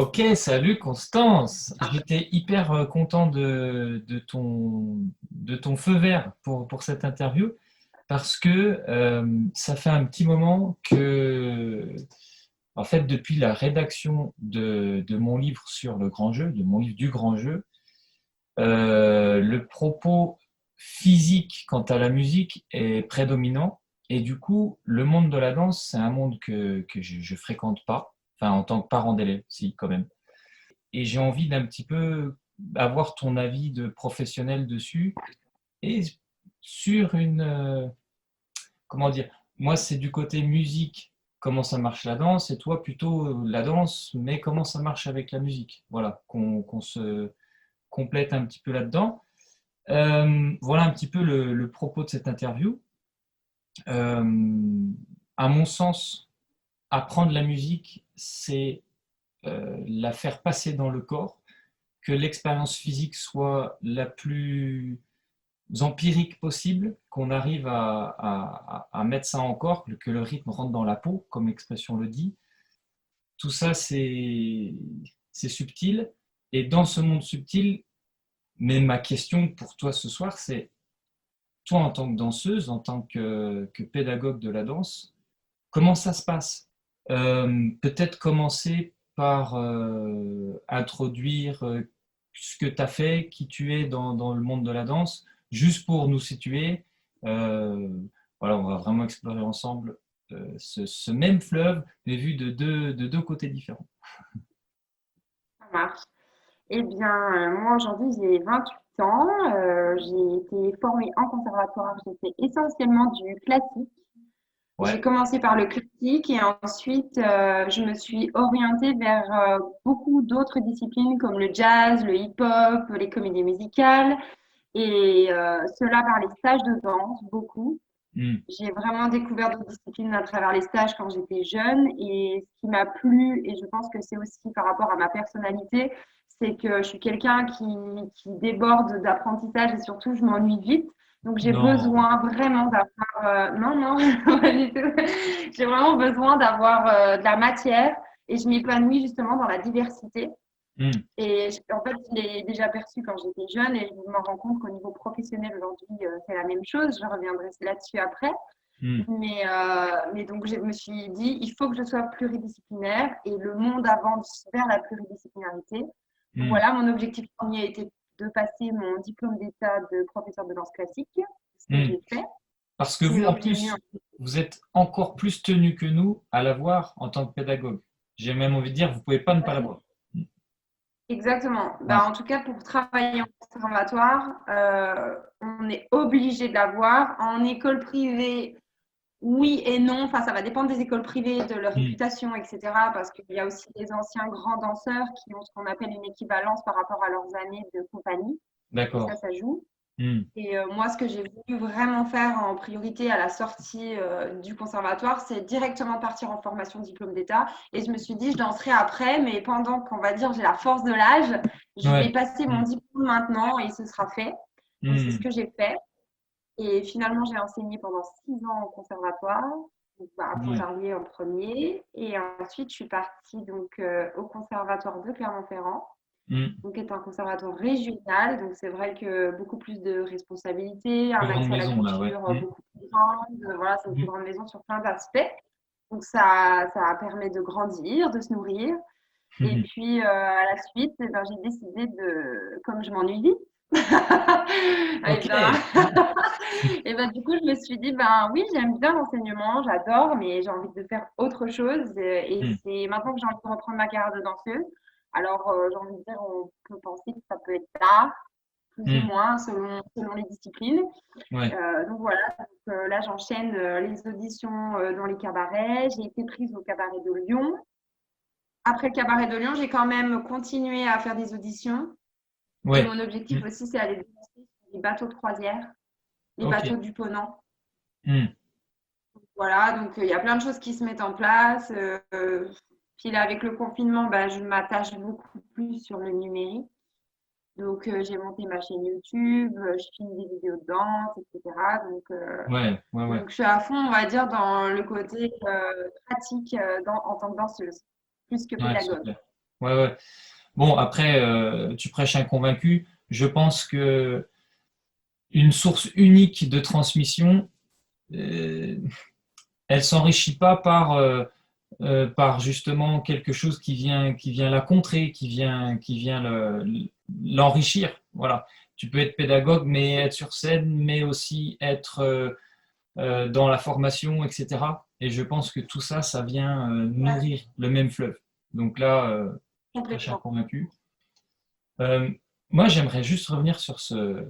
Ok, salut Constance. J'étais hyper content de ton feu vert pour cette interview parce que ça fait un petit moment que, en fait, depuis la rédaction de mon livre sur le grand jeu, de mon livre du grand jeu, le propos physique quant à la musique est prédominant et du coup, le monde de la danse, c'est un monde que je fréquente pas, enfin en tant que parent d'élève, si quand même. Et j'ai envie d'un petit peu avoir ton avis de professionnel dessus et sur comment dire, moi c'est du côté musique, comment ça marche la danse, et toi plutôt la danse, mais comment ça marche avec la musique. Voilà, qu'on se complète un petit peu là-dedans. Voilà un petit peu le propos de cette interview. Euh, à mon sens, apprendre la musique, c'est la faire passer dans le corps, que l'expérience physique soit la plus empirique possible, qu'on arrive à mettre ça en corps, que le rythme rentre dans la peau, comme l'expression le dit. Tout ça, c'est subtil. Et dans ce monde subtil, mais ma question pour toi ce soir, c'est toi en tant que danseuse, en tant que pédagogue de la danse, comment ça se passe? Peut-être commencer par introduire ce que tu as fait, qui tu es dans le monde de la danse, juste pour nous situer. Euh, voilà, on va vraiment explorer ensemble ce même fleuve, mais vu de deux côtés différents. Ça marche. Eh bien, moi aujourd'hui j'ai 28 ans. J'ai été formée en conservatoire. J'ai fait essentiellement du classique. J'ai Ouais. commencé par le classique et ensuite je me suis orientée vers beaucoup d'autres disciplines comme le jazz, le hip-hop, les comédies musicales et cela par les stages de danse, beaucoup. Hmm. J'ai vraiment découvert d'autres disciplines à travers les stages quand j'étais jeune et ce qui m'a plu, et je pense que c'est aussi par rapport à ma personnalité, c'est que je suis quelqu'un qui déborde d'apprentissage et surtout je m'ennuie vite. Donc j'ai Non. besoin vraiment d'avoir... non, non, pas du tout. J'ai vraiment besoin d'avoir de la matière et je m'épanouis justement dans la diversité. Hmm. Et en fait, je l'ai déjà perçu quand j'étais jeune et je me rends compte qu'au niveau professionnel aujourd'hui, c'est la même chose. Je reviendrai là-dessus après. Hmm. Mais donc, je me suis dit, il faut que je sois pluridisciplinaire et le monde avance vers la pluridisciplinarité. Donc Hmm. voilà, mon objectif premier était de passer mon diplôme d'état de professeur de danse classique, ce que Hmm. j'ai fait. Parce que Et vous, en donc, j'ai eu un... plus, vous êtes encore plus tenu que nous à l'avoir en tant que pédagogue. J'ai même envie de dire, vous pouvez pas ne pas l'avoir. Exactement. Ouais. Bah, en tout cas, pour travailler en conservatoire, on est obligé de l'avoir. En école privée, oui et non. Enfin, ça va dépendre des écoles privées, de leur Hmm. réputation, etc. Parce qu'il y a aussi des anciens grands danseurs qui ont ce qu'on appelle une équivalence par rapport à leurs années de compagnie. Et D'accord. ça joue. Hmm. Et moi, ce que j'ai voulu vraiment faire en priorité à la sortie du conservatoire, c'est directement partir en formation diplôme d'État. Et je me suis dit, je danserai après, mais pendant qu'on va dire j'ai la force de l'âge, je vais Ouais. passer mon Hmm. diplôme maintenant et ce sera fait. Donc, c'est ce Hmm. que j'ai fait. Et finalement, j'ai enseigné pendant 6 ans au conservatoire, donc, bah, à Ouais. Pontarlier en premier. Et ensuite, je suis partie donc, au conservatoire de Clermont-Ferrand, Hmm. donc qui est un conservatoire régional. Donc, c'est vrai que beaucoup plus de responsabilités, Plus un grande accès à la maison, là, ouais. culture Hmm. beaucoup plus grande. Voilà, c'est une plus Hmm. grande maison sur plein d'aspects. Donc, ça permet de grandir, de se nourrir. Et Hmm. puis, à la suite, eh ben, j'ai décidé de, comme je m'ennuie vite, eh Ok. ben, Hmm. et ben, du coup, je me suis dit, ben oui, j'aime bien l'enseignement, j'adore, mais j'ai envie de faire autre chose. Et Hmm. c'est maintenant que j'ai envie de reprendre ma carrière de danseuse. Alors, j'ai envie de dire, on peut penser que ça peut être tard, plus ou Hmm. moins, selon les disciplines. Ouais. Donc voilà, donc, là, j'enchaîne les auditions dans les cabarets. J'ai été prise au cabaret de Lyon. Après le cabaret de Lyon, j'ai quand même continué à faire des auditions. Et Ouais. mon objectif Hmm. aussi, c'est aller danser sur les bateaux de croisière, les Ok. bateaux du Ponant. Hmm. Voilà, donc il y a plein de choses qui se mettent en place. Puis là, avec le confinement, bah, je m'attache beaucoup plus sur le numérique. Donc, j'ai monté ma chaîne YouTube, je filme des vidéos de danse, etc. Ouais. Ouais. Ouais. Donc, je suis à fond, on va dire, dans le côté pratique en tant que danseuse, plus que Ouais, pédagogue. super. Ouais, ouais. Bon, après, tu prêches un convaincu. Je pense que une source unique de transmission, euh, elle s'enrichit pas par justement quelque chose qui vient la contrer, qui vient l'enrichir. Voilà. Tu peux être pédagogue, mais être sur scène, mais aussi être dans la formation, etc. Et je pense que tout ça, ça vient Ouais, nourrir le même fleuve. Donc là, je prêche un complètement. convaincu. Euh, Moi, j'aimerais juste revenir sur ce,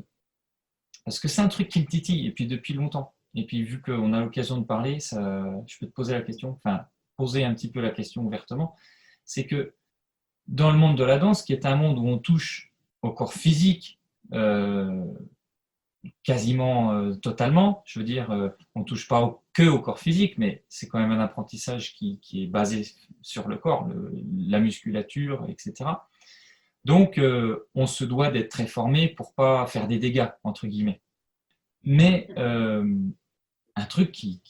parce que c'est un truc qui me titille, et puis depuis longtemps. Et puis vu qu'on a l'occasion de parler, ça, je peux te poser la question, enfin, poser un petit peu la question ouvertement, c'est que dans le monde de la danse, qui est un monde où on touche au corps physique euh, quasiment totalement, je veux dire, on ne touche pas que au corps physique, mais c'est quand même un apprentissage qui est basé sur le corps, la musculature, etc. Donc, on se doit d'être très formé pour pas faire des dégâts, entre guillemets. Mais un truc qui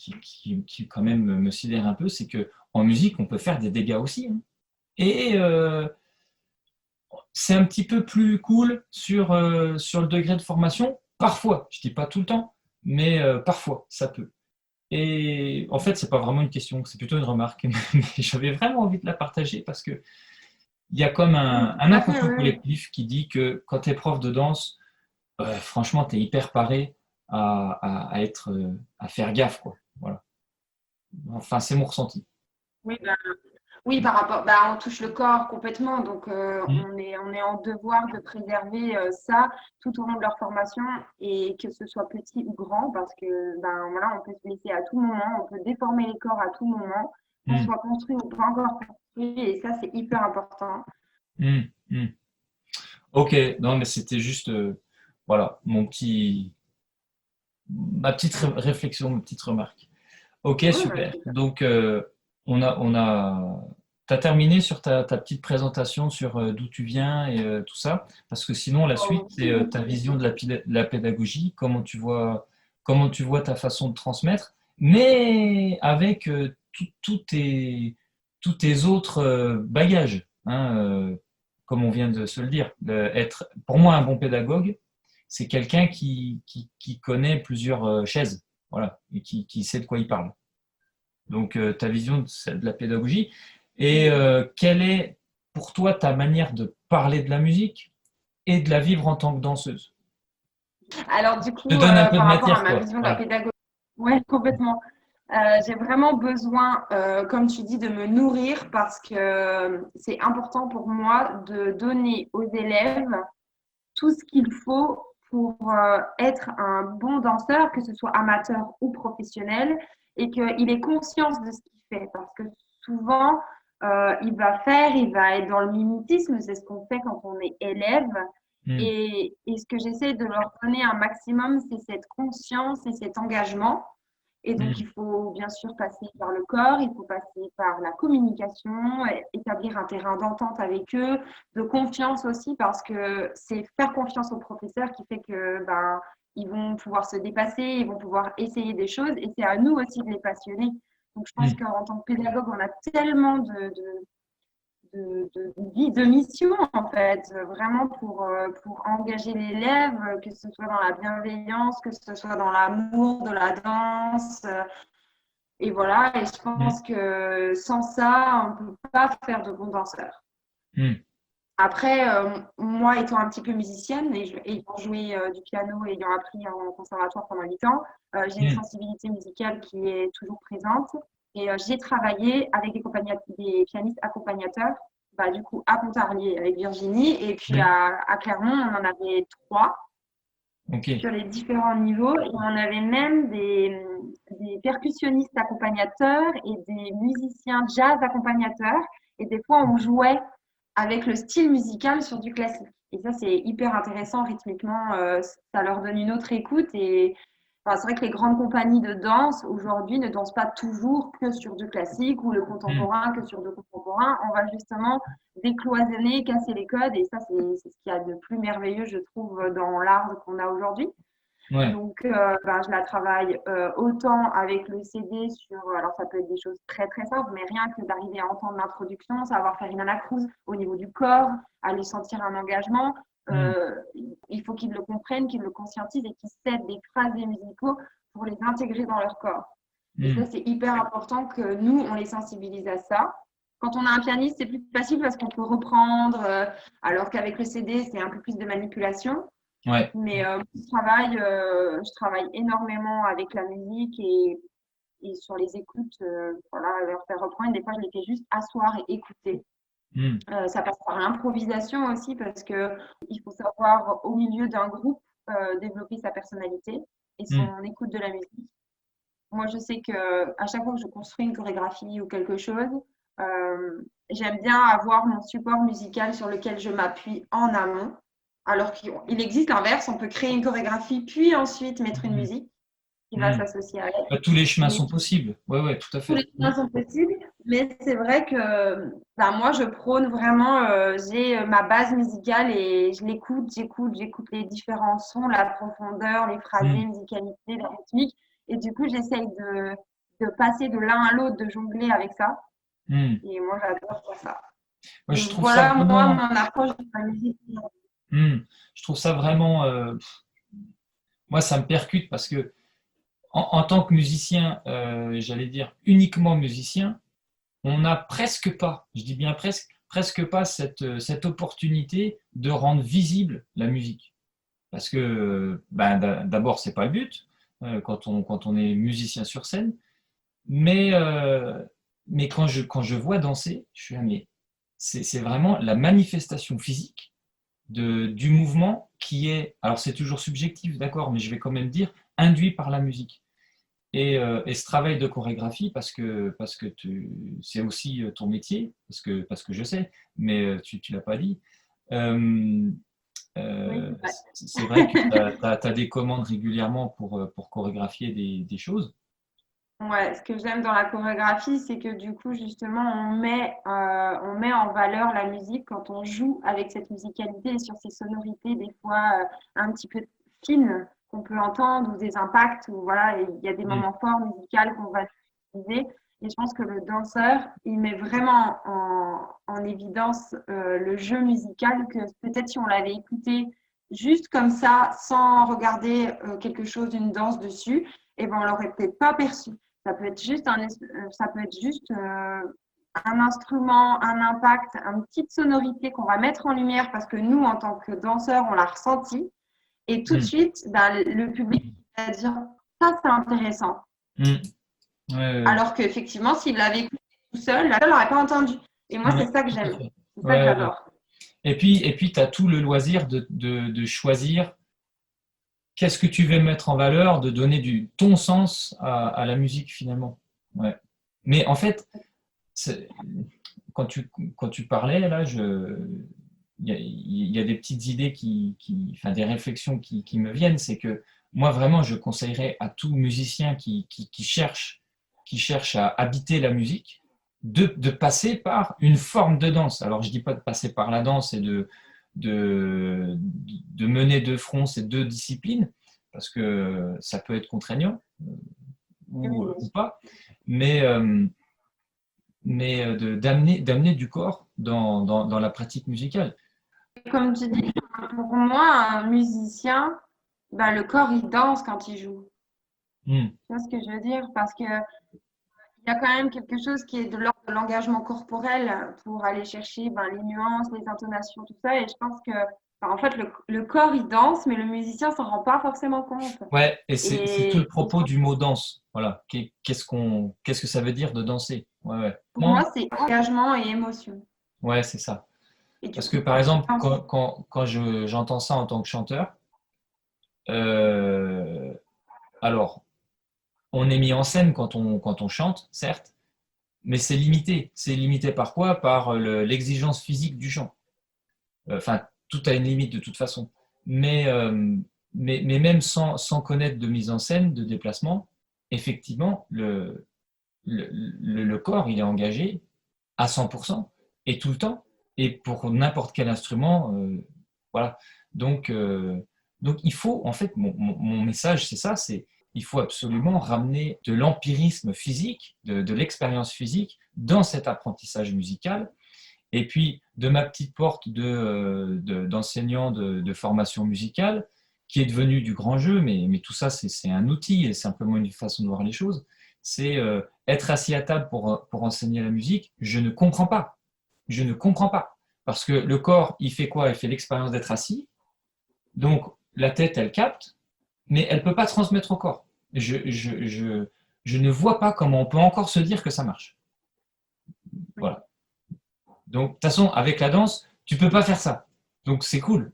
quand même me sidère un peu, c'est que en musique, on peut faire des dégâts aussi, hein. Et c'est un petit peu plus cool sur le degré de formation, parfois. Je dis pas tout le temps, mais parfois, ça peut. Et en fait, c'est pas vraiment une question, c'est plutôt une remarque. Mais j'avais vraiment envie de la partager parce que il y a comme Tout un à fait, inconscient oui, oui. collectif qui dit que quand tu es prof de danse, franchement, tu es hyper paré à être, à faire gaffe, quoi. Voilà. Enfin, c'est mon ressenti. Oui, bah, oui, par rapport, bah, on touche le corps complètement, donc Mm, on est en devoir de préserver ça tout au long de leur formation et que ce soit petit ou grand, parce que ben voilà, on peut se blesser à tout moment, on peut déformer les corps à tout moment, qu'on mm, soit construit ou pas encore construit, et ça c'est hyper important. mm, mm. Ok, non, mais c'était juste, voilà, ma petite réflexion, ma petite remarque. Ok, Ouais, bah, super. super. Donc, t'as terminé sur ta petite présentation sur d'où tu viens et tout ça, parce que sinon, la suite, Oh, c'est ta vision de de la pédagogie, comment tu vois ta façon de transmettre, mais avec tous tes autres bagages, hein, comme on vient de se le dire. Pour moi, un bon pédagogue, c'est quelqu'un qui connaît plusieurs chaises, voilà, et qui sait de quoi il parle. Donc, ta vision de la pédagogie. Et quelle est pour toi ta manière de parler de la musique et de la vivre en tant que danseuse? Alors du Je te coup, donne un peu de par rapport à matière, ma quoi. vision de la Voilà. pédagogie, ouais, complètement. J'ai vraiment besoin, comme tu dis, de me nourrir parce que c'est important pour moi de donner aux élèves tout ce qu'il faut pour être un bon danseur, que ce soit amateur ou professionnel, et qu'il ait conscience de ce qu'il fait. Parce que souvent, il va être dans le mimétisme, c'est ce qu'on fait quand on est élève. Hmm, Et ce que j'essaie de leur donner un maximum, c'est cette conscience et cet engagement. Et donc, hmm, il faut bien sûr passer par le corps, il faut passer par la communication, établir un terrain d'entente avec eux, de confiance aussi, parce que c'est faire confiance aux professeurs qui fait que ben, ils vont pouvoir se dépasser, ils vont pouvoir essayer des choses, et c'est à nous aussi de les passionner. Donc, je pense hmm, qu'en tant que pédagogue, on a tellement de mission, en fait, vraiment pour engager l'élève, que ce soit dans la bienveillance, que ce soit dans l'amour de la danse. Et voilà, et je hmm, pense que sans ça, on ne peut pas faire de bons danseurs. hmm, Après, moi, étant un petit peu musicienne et ayant joué du piano et ayant appris en conservatoire pendant 8 ans, j'ai une hmm, sensibilité musicale qui est toujours présente. Et j'ai travaillé avec des pianistes accompagnateurs, bah, du coup à Pontarlier avec Virginie, et puis hmm. à Clermont, on en avait 3 Ok. sur les différents niveaux. Et on avait même des percussionnistes accompagnateurs et des musiciens jazz accompagnateurs. Et des fois, on jouait avec le style musical sur du classique. Et ça, c'est hyper intéressant rythmiquement. Ça leur donne une autre écoute. Et enfin, c'est vrai que les grandes compagnies de danse aujourd'hui ne dansent pas toujours que sur du classique ou le Hmm, contemporain que sur du contemporain. On va justement décloisonner, casser les codes. Et ça, c'est ce qu'il y a de plus merveilleux, je trouve, dans l'art qu'on a aujourd'hui. Ouais. Donc, je la travaille autant avec le CD alors ça peut être des choses très très simples, mais rien que d'arriver à entendre l'introduction, savoir faire une anacrouse au niveau du corps, aller sentir un engagement. Mm. euh, il faut qu'ils le comprennent, qu'ils le conscientisent et qu'ils s'aident des phrasés musicaux pour les intégrer dans leur corps. Et ça, Mm. c'est hyper important que nous, on les sensibilise à ça. Quand on a un pianiste, c'est plus facile parce qu'on peut reprendre, alors qu'avec le CD, c'est un peu plus de manipulation. Ouais. Mais je travaille énormément avec la musique et sur les écoutes, voilà, leur faire reprendre. Des fois, je les fais juste asseoir et écouter. Mm. Ça passe par l'improvisation aussi parce que il faut savoir au milieu d'un groupe développer sa personnalité et Mm. son écoute de la musique. Moi, je sais que à chaque fois que je construis une chorégraphie ou quelque chose, j'aime bien avoir mon support musical sur lequel je m'appuie en amont. Alors qu'il existe l'inverse, on peut créer une chorégraphie puis ensuite mettre une Mm. musique qui va Mm. s'associer avec. Bah, tous les chemins Mais sont possibles. Ouais, ouais, tout à tous les fait. Mm. chemins sont possibles. Mais c'est vrai que moi, je prône vraiment, j'ai ma base musicale et je l'écoute, j'écoute les différents sons, la profondeur, les phrasés, Mm. musicalité, la rythmique. Et du coup, j'essaye de passer de l'un à l'autre, de jongler avec ça. Mm. Et moi, j'adore faire ça. Moi, je Donc trouve ça voilà, moi, vraiment. mon approche de la musique. Mm. Je trouve ça vraiment. Moi, ça me percute parce que en tant que musicien, j'allais dire uniquement musicien, on n'a presque pas, je dis bien presque pas cette opportunité de rendre visible la musique. Parce que d'abord, c'est pas le but quand on est musicien sur scène, mais, mais quand je vois danser, je suis là, mais c'est vraiment la manifestation physique du mouvement qui est, alors c'est toujours subjectif, d'accord, mais je vais quand même dire, induit par la musique. Et ce travail de chorégraphie, parce que c'est aussi ton métier, parce que je sais, mais tu ne l'as pas dit, euh, Oui, c'est vrai. c'est vrai que tu as, des commandes régulièrement pour chorégraphier des choses. Ouais, ce que j'aime dans la chorégraphie, c'est que du coup, justement, on met en valeur la musique quand on joue avec cette musicalité et sur ces sonorités, des fois un petit peu fines qu'on peut entendre ou des impacts, ou voilà, et il y a des Mm, moments forts musicaux qu'on va utiliser. Et je pense que le danseur, il met vraiment en évidence le jeu musical que peut-être si on l'avait écouté juste comme ça, sans regarder quelque chose, une danse dessus, et ben on l'aurait peut-être pas perçu. Ça peut être juste un instrument, un impact, une petite sonorité qu'on va mettre en lumière parce que nous, en tant que danseurs, on l'a ressenti. Et tout de mm, suite, ben, le public va dire ça, c'est intéressant. mm. Ouais, Alors qu'effectivement, s'il l'avait écouté tout seul, la personne n'aurait pas entendu. Et moi, c'est ouais, ça que tout à j'aime. fait. C'est ça que Ouais, ouais. j'adore. Et puis tu as tout le loisir de choisir qu'est-ce que tu veux mettre en valeur, de donner ton sens à la musique finalement. Ouais. Mais en fait, c'est- quand quand tu parlais, là, il y a des petites idées enfin, des réflexions qui me viennent. C'est que moi, vraiment, je conseillerais à tout musicien qui cherche à habiter la musique de passer par une forme de danse. Alors, je dis pas de passer par la danse et de mener de front ces deux disciplines, parce que ça peut être contraignant ou pas, mais, d'amener du corps dans la pratique musicale. Comme tu dis, pour moi, un musicien, ben, le corps, il danse quand il joue. Hmm. Tu vois ce que je veux dire? Parce que il y a quand même quelque chose qui est de l'ordre de l'engagement corporel pour aller chercher ben, les nuances, les intonations, tout ça. Et je pense que, ben, en fait, le corps, il danse, mais le musicien s'en rend pas forcément compte. Ouais, et c'est tout le Et propos du mot danse. Voilà. Qu'est-ce que ça veut dire de danser? Ouais, ouais. pour Non, moi, c'est engagement et émotion. ouais, c'est ça. Et du Parce que coup, par quand tu exemple, danses, quand j'entends ça en tant que chanteur, euh, alors, on est mis en scène quand on chante, certes, mais c'est limité. C'est limité par quoi? Par l'exigence physique du chant. Enfin, tout a une limite de toute façon. Mais, mais même sans connaître de mise en scène, de déplacement, effectivement, le corps, il est engagé à 100% et tout le temps, et pour n'importe quel instrument. Voilà. Donc, Donc, il faut, en fait, mon message, c'est ça, c'est il faut absolument ramener de l'empirisme physique, de l'expérience physique dans cet apprentissage musical. Et puis, de ma petite porte d'enseignant de formation musicale, qui est devenu du grand jeu, mais tout ça, c'est un outil et simplement une façon de voir les choses, c'est être assis à table pour enseigner la musique, je ne comprends pas. Je ne comprends pas. Parce que le corps, il fait quoi? Il fait l'expérience d'être assis. Donc, la tête, elle capte, mais elle ne peut pas transmettre au corps. Je ne vois pas comment on peut encore se dire que ça marche. Voilà. Donc, de toute façon, avec la danse, tu ne peux pas faire ça. Donc, c'est cool.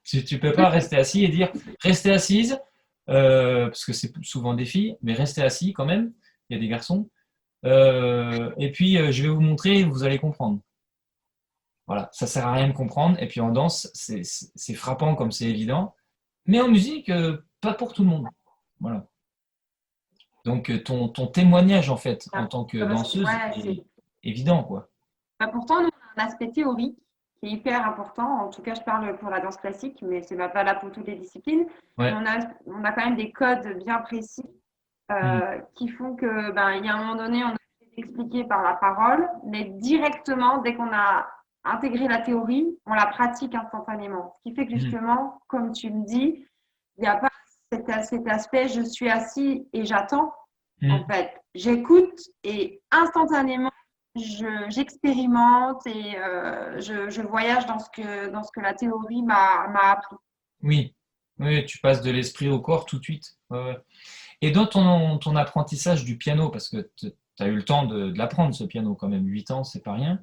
Tu ne peux pas rester assis et dire restez assise, parce que c'est souvent des filles, mais restez assis quand même. Il y a des garçons. Et puis, je vais vous montrer, vous allez comprendre. Voilà, ça sert à rien de comprendre. Et puis en danse, c'est frappant comme c'est évident. Mais en musique, pas pour tout le monde. Voilà. Donc, ton témoignage, en fait, en tant que danseuse, est évident, quoi. Pourtant, nous, on a un aspect théorique qui est hyper important. En tout cas, je parle pour la danse classique, mais c'est pas valable pour toutes les disciplines. Ouais. On a quand même des codes bien précis qui font que, il y a un moment donné, on a expliqué par la parole, mais directement, dès qu'on a intégré la théorie, on la pratique instantanément. Ce qui fait que justement, comme tu me dis, il n'y a pas cet aspect je suis assis et j'attends. En fait, j'écoute et instantanément, j'expérimente et je voyage dans ce que la théorie m'a appris. Oui. Oui, tu passes de l'esprit au corps tout de suite. Ouais, ouais. Et dans ton apprentissage du piano, parce que tu as eu le temps de l'apprendre, ce piano, quand même, 8 ans, c'est pas rien.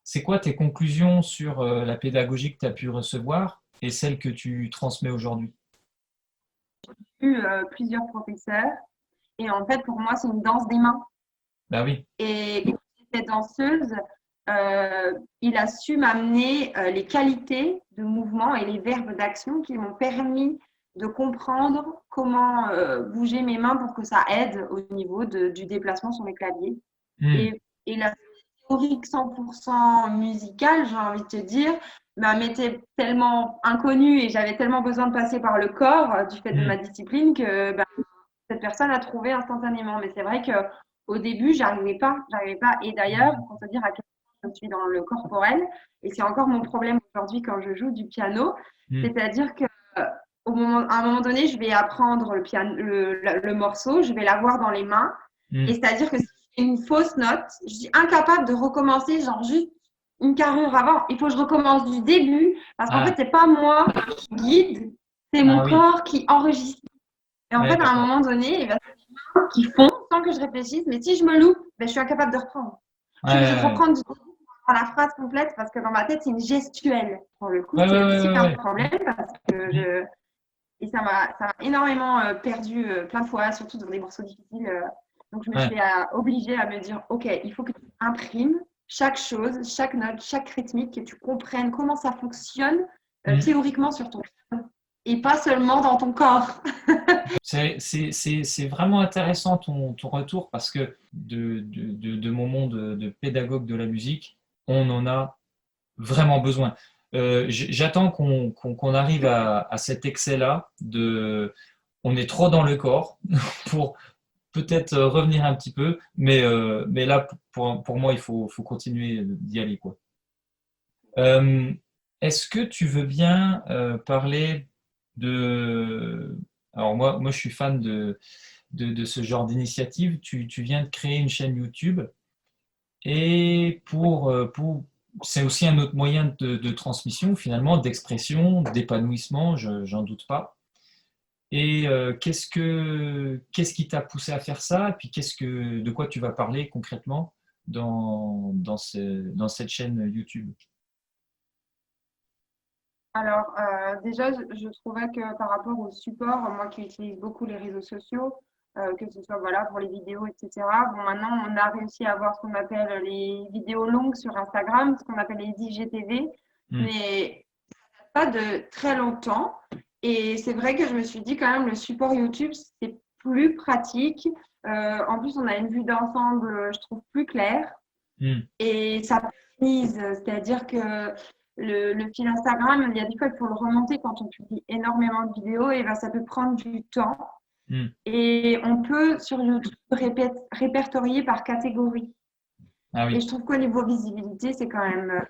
C'est quoi tes conclusions sur la pédagogie que tu as pu recevoir et celle que tu transmets aujourd'hui? J'ai eu plusieurs professeurs et en fait, pour moi, c'est une danse des mains. Bah oui. Et quand j'étais danseuse, il a su m'amener les qualités de mouvement et les verbes d'action qui m'ont permis de comprendre comment bouger mes mains pour que ça aide au niveau du déplacement sur les claviers. Et la théorique 100% musicale, j'ai envie de te dire, m'était tellement inconnue et j'avais tellement besoin de passer par le corps du fait de ma discipline que cette personne a trouvé instantanément. Mais c'est vrai qu'au début, j'arrivais pas. Et d'ailleurs, pour te dire à quel point je suis dans le corporel, et c'est encore mon problème aujourd'hui quand je joue du piano, c'est-à-dire que à un moment donné, je vais apprendre le morceau, je vais l'avoir dans les mains, et c'est-à-dire que si je fais une fausse note, je suis incapable de recommencer, genre juste une carrure avant. Il faut que je recommence du début, parce qu'en fait, c'est pas moi qui guide, c'est mon corps qui enregistre. Et en fait, à un moment donné, c'est les mains qui font sans que je réfléchisse, mais si je me loupe, je suis incapable de reprendre. Je suis obligée de reprendre du début pour la phrase complète parce que dans ma tête, c'est une gestuelle. Pour le coup, c'est aussi un problème parce que et ça m'a énormément perdu plein de fois, surtout dans des morceaux difficiles. Donc, je me suis obligée à me dire, OK, il faut que tu imprimes chaque chose, chaque note, chaque rythmique, que tu comprennes comment ça fonctionne théoriquement sur ton piano et pas seulement dans ton corps. C'est vraiment intéressant ton retour parce que de mon monde de pédagogue de la musique, on en a vraiment besoin. J'attends qu'on arrive à cet excès-là on est trop dans le corps pour peut-être revenir un petit peu, mais là, pour moi, il faut continuer d'y aller, quoi. Est-ce que tu veux bien parler de... Alors moi, je suis fan de ce genre d'initiative. Tu viens de créer une chaîne YouTube et c'est aussi un autre moyen de transmission, finalement, d'expression, d'épanouissement, j'en doute pas. Et qu'est-ce qui t'a poussé à faire ça? Et puis de quoi tu vas parler concrètement dans cette chaîne YouTube? Alors, déjà, je trouvais que par rapport au support, moi qui utilise beaucoup les réseaux sociaux, que ce soit voilà, pour les vidéos, etc., bon, maintenant, on a réussi à avoir ce qu'on appelle les vidéos longues sur Instagram, ce qu'on appelle les IGTV, mais pas de très longtemps. Et c'est vrai que je me suis dit quand même, le support YouTube, c'est plus pratique. En plus, on a une vue d'ensemble, je trouve, plus claire. Et ça pérenise, c'est-à-dire que le fil Instagram, il y a des fois, il faut le remonter quand on publie énormément de vidéos et ben, ça peut prendre du temps. Et on peut, sur YouTube, répertorier par catégorie. Ah Et oui. je trouve qu'au niveau visibilité, c'est quand même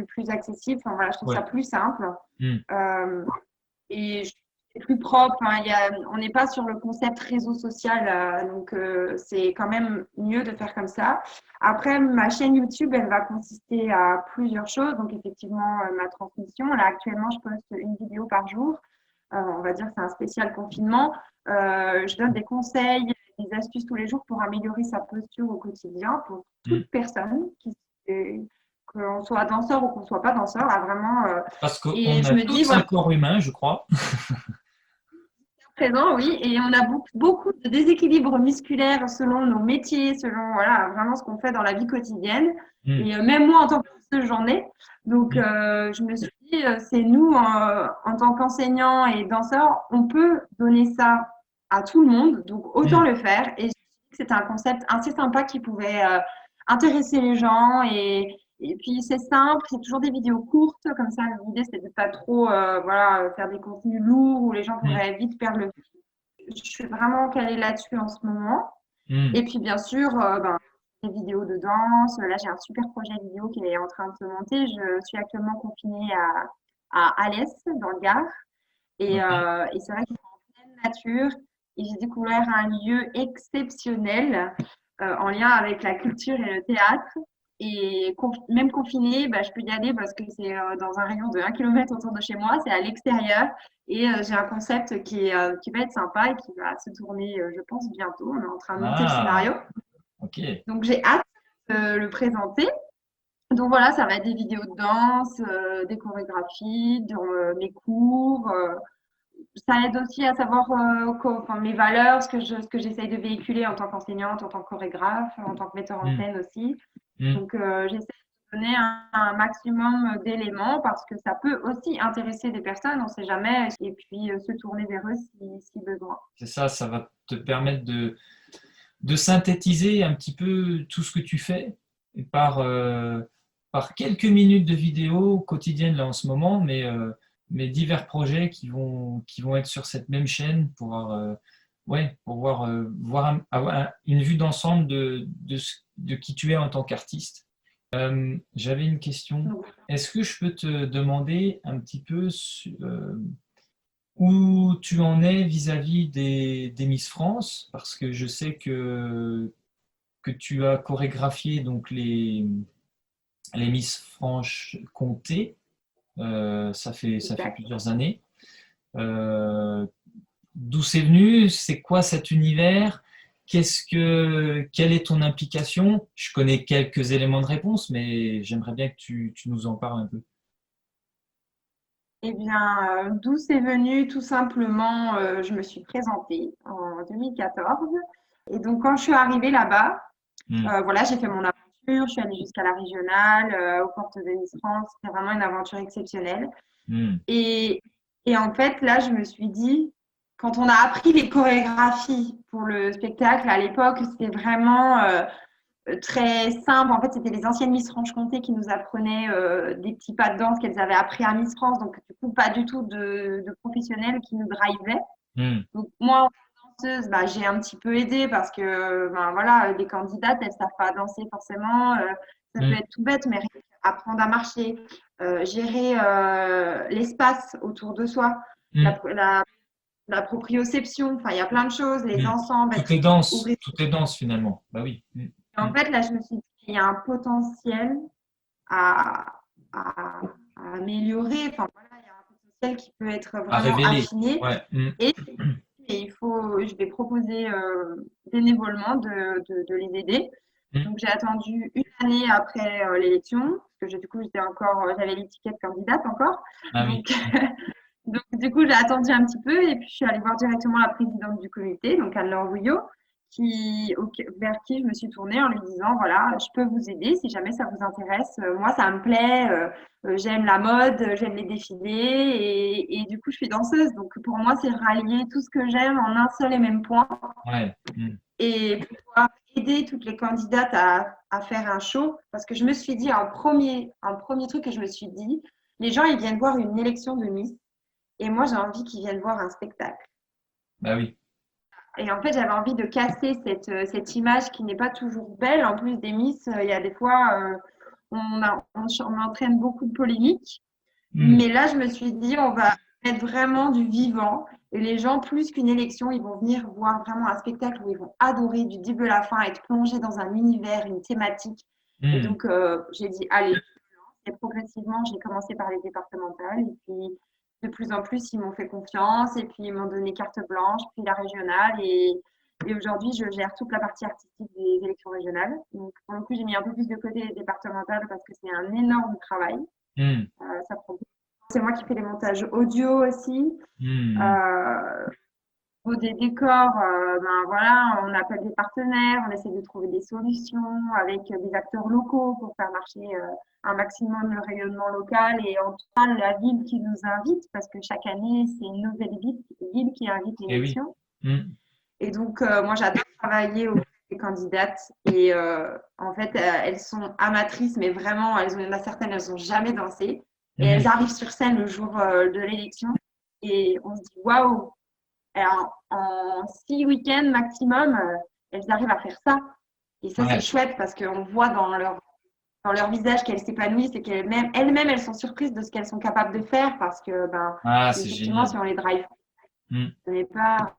plus accessible. Enfin, voilà, je trouve ça Ouais. plus simple. Mm. Et c'est plus propre. Hein. On n'est pas sur le concept réseau social, donc c'est quand même mieux de faire comme ça. Après, ma chaîne YouTube, elle va consister à plusieurs choses. Donc, effectivement, ma transmission. Là, actuellement, je poste une vidéo par jour. On va dire que c'est un spécial confinement. Je donne des conseils, des astuces tous les jours pour améliorer sa posture au quotidien pour toute personne, qu'on soit danseur ou qu'on ne soit pas danseur. Là, vraiment, Parce qu'on et je a me dis, tous un voilà, corps humain, je crois. présent, oui, et on a beaucoup de déséquilibres musculaires selon nos métiers, selon voilà, vraiment ce qu'on fait dans la vie quotidienne. Mm. Et même moi, en tant que danseuse, j'en ai. Donc, Mm. je me suis dit, c'est nous, en tant qu'enseignants et danseurs, on peut donner ça à tout le monde, donc autant Mm. le faire. Et je me suis dit que c'était un concept assez sympa qui pouvait intéresser les gens. Et puis, c'est simple, c'est toujours des vidéos courtes, comme ça, l'idée, c'est de pas trop voilà, faire des contenus lourds où les gens Mm. pourraient vite perdre le fil. Je suis vraiment calée là-dessus en ce moment. Mm. Et puis, bien sûr, des vidéos de danse. Là, j'ai un super projet vidéo qui est en train de se monter. Je suis actuellement confinée à Alès, dans le Gard. Ok. Et c'est vrai que c'est en pleine nature. Et j'ai découvert un lieu exceptionnel en lien avec la culture et le théâtre. Et même confinée, bah, je peux y aller parce que c'est dans un rayon de 1 kilomètre autour de chez moi, c'est à l'extérieur. Et j'ai un concept qui va être sympa et qui va se tourner, je pense, bientôt. On est en train de monter le Ah, scénario. ok. Donc j'ai hâte de le présenter. Donc voilà, ça va être des vidéos de danse, des chorégraphies, mes cours. Ça aide aussi à savoir enfin, mes valeurs, ce que j'essaye de véhiculer en tant qu'enseignante, en tant que chorégraphe, en tant que metteur en Mm. scène aussi. Mm. Donc j'essaie de donner un maximum d'éléments parce que ça peut aussi intéresser des personnes, on ne sait jamais, et puis se tourner vers eux si besoin. C'est ça, ça va te permettre de synthétiser un petit peu tout ce que tu fais par quelques minutes de vidéo quotidienne là en ce moment, mais divers projets qui vont être sur cette même chaîne ouais, pour avoir une vue d'ensemble de qui tu es en tant qu'artiste. J'avais une question. Donc, Est-ce que je peux te demander un petit peu où tu en es vis-à-vis des Miss France? Parce que je sais que tu as chorégraphié donc les Miss Franche-Comté. Ça fait exact. plusieurs années. Euh, D'où c'est venu? C'est quoi cet univers? Quelle est ton implication? Je connais quelques éléments de réponse, mais j'aimerais bien que tu nous en parles un peu. Eh bien, d'où c'est venu? Tout simplement, je me suis présentée en 2014. Et donc, quand je suis arrivée là-bas, Hmm. voilà, j'ai fait mon aventure. Je suis allée jusqu'à la régionale, aux portes de Miss France. C'était vraiment une aventure exceptionnelle. Hmm. Et, et en fait, là, je me suis dit, quand on a appris les chorégraphies pour le spectacle, à l'époque, c'était vraiment très simple. En fait, c'était les anciennes Miss Franche-Comté qui nous apprenaient des petits pas de danse qu'elles avaient appris à Miss France. Donc, du coup, pas du tout de professionnels qui nous drivaient. Hmm. Donc, moi, en tant que danseuse, bah, j'ai un petit peu aidé parce que, ben, voilà, les candidates, elles ne savent pas danser forcément. Ça peut Hmm. être tout bête, mais apprendre à marcher, gérer l'espace autour de soi, Hmm. la, la, la proprioception, enfin, il y a plein de choses, les Hmm. ensembles, Tout est dense, tout est dense finalement. Bah oui. Hmm. en Hmm. fait, là, je me suis dit qu'il y a un potentiel à, à- à améliorer. Enfin, voilà, il y a un potentiel qui peut être À vraiment révéler. affiné. Ouais. Hmm. Et, et je vais proposer bénévolement de les aider. Hmm. Donc, j'ai attendu une année après l'élection, parce que du coup, j'avais l'étiquette candidate encore. Ah oui. Donc, donc, du coup, j'ai attendu un petit peu et puis je suis allée voir directement la présidente du comité, donc Anne-Laure Rouillot, vers qui je me suis tournée en lui disant, voilà, je peux vous aider si jamais ça vous intéresse. Moi, ça me plaît, j'aime la mode, j'aime les défilés et du coup, je suis danseuse. Donc, pour moi, c'est rallier tout ce que j'aime en un seul et même point Ouais. Hmm. et pouvoir aider toutes les candidates à faire un show parce que je me suis dit, un premier truc que je me suis dit, les gens, ils viennent voir une élection de Miss et moi, j'ai envie qu'ils viennent voir un spectacle. Bah oui. Et en fait, j'avais envie de casser cette image qui n'est pas toujours belle. En plus des Miss, il y a des fois, on entraîne beaucoup de polémiques. Hmm. Mais là, je me suis dit, on va mettre vraiment du vivant. Et les gens, plus qu'une élection, ils vont venir voir vraiment un spectacle où ils vont adorer du début à la fin, être plongés dans un univers, une thématique. Et Hmm. donc, j'ai dit, allez, et progressivement, j'ai commencé par les départementales. Et puis, de plus en plus, ils m'ont fait confiance. Et puis, ils m'ont donné carte blanche, puis la régionale. Et aujourd'hui, je gère toute la partie artistique des élections régionales. Donc, pour le coup, j'ai mis un peu plus de côté les départementales parce que c'est un énorme travail. Hmm. Ça prend. C'est moi qui fais les montages audio aussi. Hmm. Euh, Au niveau des décors, ben voilà, on appelle des partenaires, on essaie de trouver des solutions avec des acteurs locaux pour faire marcher un maximum le rayonnement local et en tout cas la ville qui nous invite parce que chaque année c'est une nouvelle ville qui invite Eh oui. l'élection. Hmm. Et donc moi j'adore travailler auprès des candidates et en fait elles sont amatrices mais vraiment il y en a certaines elles n'ont jamais dansé et elles Hmm. arrivent sur scène le jour de l'élection et on se dit waouh. Alors, en 6 week-ends maximum, elles arrivent à faire ça. Et ça, c'est Ouais. chouette parce qu'on voit dans leur visage qu'elles s'épanouissent et qu'elles-mêmes, elles sont surprises de ce qu'elles sont capables de faire parce que, ben, Ah, c'est effectivement, génial. si on les drive, Hmm. on n'est pas.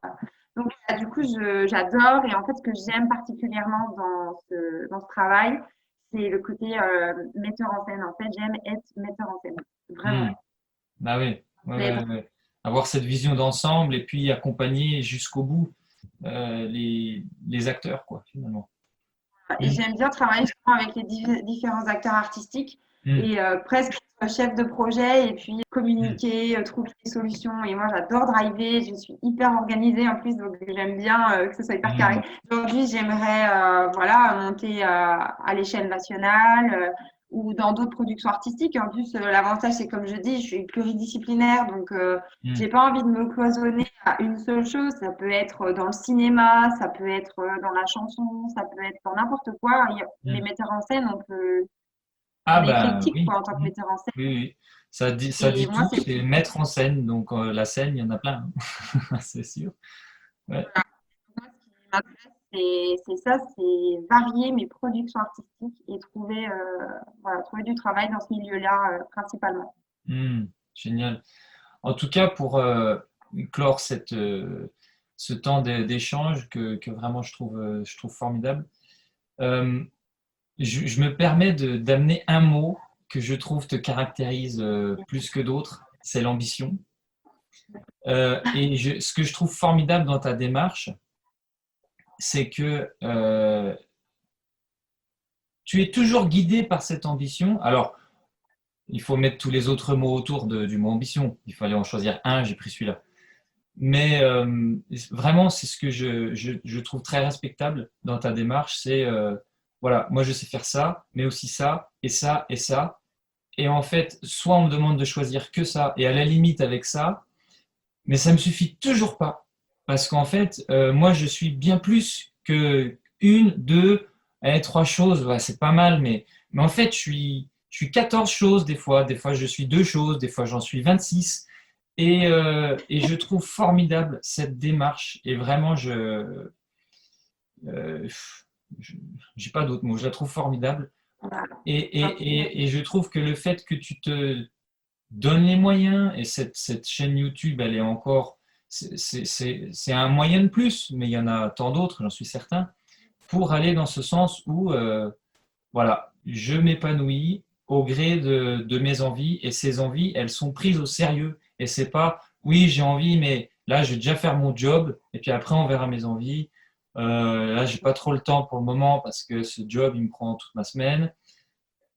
Donc, du coup, j'adore. Et en fait, ce que j'aime particulièrement dans ce travail, c'est le côté metteur en scène. En fait, j'aime être metteur en scène. Hmm. Vraiment. Bah oui. Ouais, Mais ouais, ouais. Avoir cette vision d'ensemble et puis accompagner jusqu'au bout les acteurs, quoi, finalement. Et Hmm. j'aime bien travailler justement avec les différents acteurs artistiques Hmm. et presque chef de projet et puis Hmm. communiquer, trouver des solutions. Et moi, j'adore driver, je suis hyper organisée en plus, donc j'aime bien que ce soit hyper carré. Hmm. Aujourd'hui, j'aimerais voilà, monter à l'échelle nationale ou dans d'autres productions artistiques. En plus, l'avantage, c'est comme je dis, je suis pluridisciplinaire, donc Hmm. j'ai pas envie de me cloisonner à une seule chose. Ça peut être dans le cinéma, ça peut être dans la chanson, ça peut être dans n'importe quoi. Les Hmm. metteurs en scène, Ah on est ben éclectique oui. quoi en tant que Hmm. metteur en scène. Oui, oui. Ça Et dit moi, tout, c'est c'est mettre en scène. Donc la scène, il y en a plein, hein. C'est sûr. Ouais. moi, ce qui m'intéresse, c'est ça, c'est varier mes productions artistiques et trouver, voilà, trouver du travail dans ce milieu-là principalement. Hmm. Génial. En tout cas, pour clore ce temps d'échange que vraiment je trouve formidable, euh, je me permets d'amener un mot que je trouve te caractérise plus que d'autres, c'est l'ambition. Ce que je trouve formidable dans ta démarche, c'est que tu es toujours guidé par cette ambition. Alors, il faut mettre tous les autres mots autour du mot ambition. Il fallait en choisir un, j'ai pris celui-là. Mais vraiment, c'est ce que je trouve très respectable dans ta démarche. C'est, voilà, moi je sais faire ça, mais aussi ça, et ça, et ça. Et en fait, soit on me demande de choisir que ça, et à la limite avec ça, mais ça me suffit toujours pas. Parce qu'en fait, moi je suis bien plus que une, deux, trois choses. Ouais, c'est pas mal, mais en fait, je suis 14 choses des fois je suis deux choses, des fois j'en suis 26. Et je trouve formidable cette démarche. Et vraiment, euh, je j'ai pas d'autres mots. Je la trouve formidable. Voilà. Et je trouve que le fait que tu te donnes les moyens, et cette chaîne YouTube, elle est encore, c'est un moyen de plus, mais il y en a tant d'autres, j'en suis certain, pour aller dans ce sens où, voilà, je m'épanouis au gré de mes envies, et ces envies, elles sont prises au sérieux. Et c'est pas, oui, j'ai envie, mais là, je vais déjà faire mon job, et puis après, on verra mes envies. Là, j'ai pas trop le temps pour le moment parce que ce job, il me prend toute ma semaine.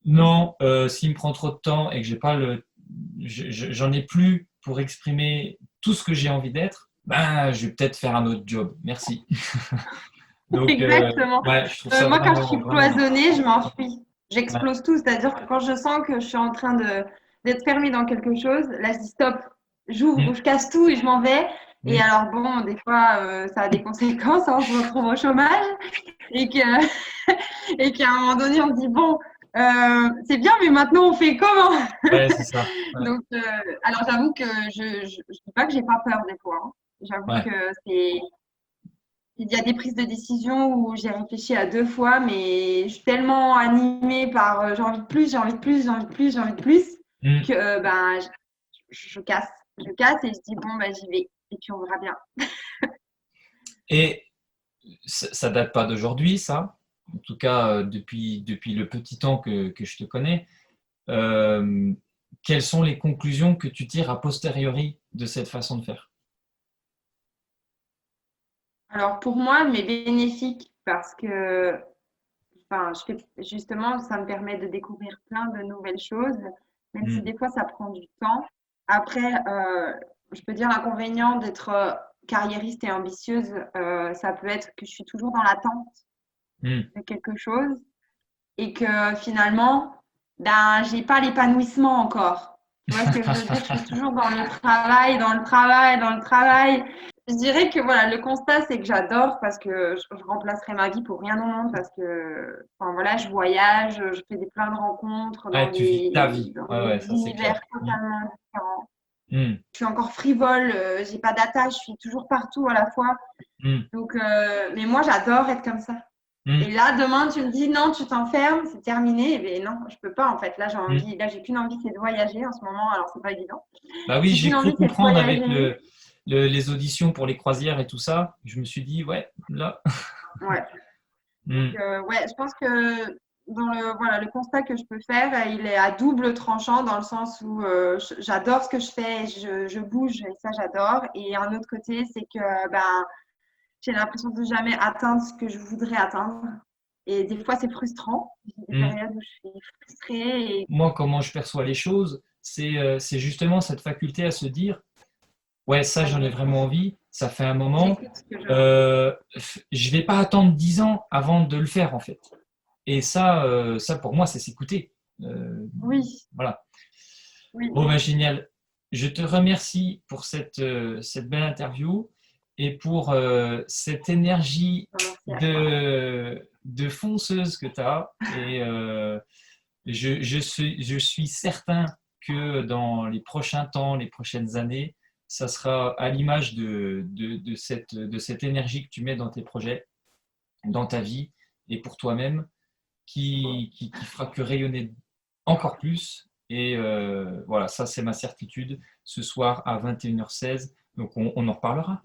Non, s'il me prend trop de temps et que j'ai pas j'en ai plus pour exprimer tout ce que j'ai envie d'être, ben, je vais peut-être faire un autre job. Merci. Donc, Exactement. ouais, je trouve ça Moi, quand je suis vraiment bien. cloisonnée, je m'enfuis. Ouais. J'explose tout. C'est-à-dire que quand je sens que je suis en train d'être fermée dans quelque chose, là, je dis stop. J'ouvre, Mm. je casse tout et je m'en vais. Et Mm. alors, bon, des fois, ça a des conséquences, hein, on se retrouve au chômage et que, et qu'à un moment donné, on se dit, bon, c'est bien, mais maintenant, on fait comment? Ouais, c'est ça. Ouais. Donc, alors j'avoue que je dis pas que j'ai pas peur des fois, hein. J'avoue Ouais. que c'est il y a des prises de décision où j'ai réfléchi à 2 fois, mais je suis tellement animée par, j'ai envie de plus, j'ai envie de plus, j'ai envie de plus, j'ai envie de plus Mm. que, ben, je casse. Je casse et je dis: «Bon, bah, j'y vais et puis on verra bien». Et ça date pas d'aujourd'hui, ça. En tout cas, depuis le petit temps que je te connais. Euh, Quelles sont les conclusions que tu tires a posteriori de cette façon de faire? Alors pour moi, mais bénéfique parce que, enfin, je fais justement, ça me permet de découvrir plein de nouvelles choses, même si Mm. des fois ça prend du temps. Après, je peux dire l'inconvénient d'être carriériste et ambitieuse, ça peut être que je suis toujours dans l'attente Mm. de quelque chose et que finalement, ben, j'ai pas l'épanouissement encore. Tu vois ce que je veux dire? Je suis toujours dans le travail, dans le travail, dans le travail. Je dirais que voilà, le constat, c'est que j'adore parce que je remplacerai ma vie pour rien au monde parce que, enfin voilà, je voyage, je fais plein de rencontres Ouais, tu vis ta vie. dans Ouais, des ouais, ça c'est univers clair. Mm. totalement différents. Mm. Je suis encore frivole, j'ai pas d'attache, je suis toujours partout à la fois. Mm. Donc, mais moi, j'adore être comme ça. Et Mm. là, demain, tu me dis non, tu t'enfermes, c'est terminé. Eh bien, non, je peux pas en fait. Là, j'ai Mm. envie, là, j'ai qu'une envie, c'est de voyager en ce moment. Alors, c'est pas évident. Bah oui, J'ai j'ai qu'une cru envie, c'est de comprendre avec voyager. les auditions pour les croisières et tout ça. Je me suis dit, ouais, là. Ouais. Donc, Mm. ouais, je pense que dans voilà, le constat que je peux faire, il est à double tranchant dans le sens où j'adore ce que je fais, je bouge et ça, j'adore. Et un autre côté, c'est que ben, j'ai l'impression de jamais atteindre ce que je voudrais atteindre. Et des fois, c'est frustrant. J'ai des Mm. périodes où je suis frustrée et Moi, comment je perçois les choses, c'est justement cette faculté à se dire, ouais, ça, ah, j'en ai vraiment envie, ça fait un moment. j'écoute ce que j'ai envie. Je vais pas attendre 10 ans avant de le faire, en fait. Et ça pour moi, c'est s'écouter. Euh, Oui, voilà. oui. Bon, ben, génial. Je te remercie pour cette belle interview et pour cette énergie Merci à toi. de fonceuse que tu as. Et je suis certain que dans les prochains temps, les prochaines années, ça sera à l'image de cette énergie que tu mets dans tes projets, dans ta vie et pour toi-même, qui fera que rayonner encore plus. Et voilà, ça c'est ma certitude. Ce soir à 21h16, donc on en reparlera.